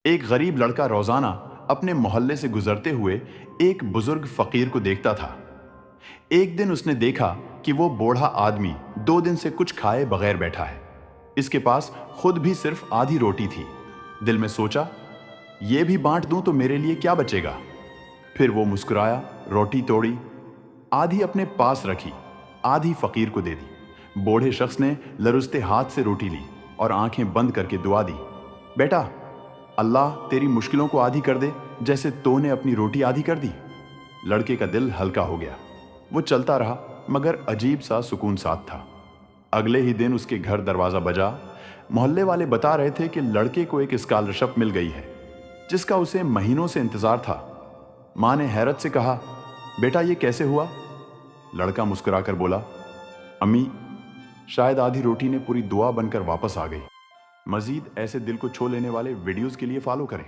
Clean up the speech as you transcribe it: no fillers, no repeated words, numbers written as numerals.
ایک غریب لڑکا روزانہ اپنے محلے سے گزرتے ہوئے ایک بزرگ فقیر کو دیکھتا تھا۔ ایک دن اس نے دیکھا کہ وہ بوڑھا آدمی 2 دن سے کچھ کھائے بغیر بیٹھا ہے۔ اس کے پاس خود بھی صرف آدھی روٹی تھی۔ دل میں سوچا، یہ بھی بانٹ دوں تو میرے لیے کیا بچے گا؟ پھر وہ مسکرایا، روٹی توڑی، آدھی اپنے پاس رکھی، آدھی فقیر کو دے دی۔ بوڑھے شخص نے لرزتے ہاتھ سے روٹی لی اور آنکھیں بند کر کے دعا دی، بیٹا، اللہ تیری مشکلوں کو آدھی کر دے جیسے تو نے اپنی روٹی آدھی کر دی۔ لڑکے کا دل ہلکا ہو گیا۔ وہ چلتا رہا مگر عجیب سا سکون ساتھ تھا۔ اگلے ہی دن اس کے گھر دروازہ بجا۔ محلے والے بتا رہے تھے کہ لڑکے کو ایک اسکالرشپ مل گئی ہے جس کا اسے مہینوں سے انتظار تھا۔ ماں نے حیرت سے کہا، بیٹا یہ کیسے ہوا؟ لڑکا مسکرا کر بولا، امی، شاید آدھی روٹی نے پوری دعا بن کر واپس آ گئی۔ مزید ایسے دل کو چھو لینے والے ویڈیوز کے لیے فالو کریں۔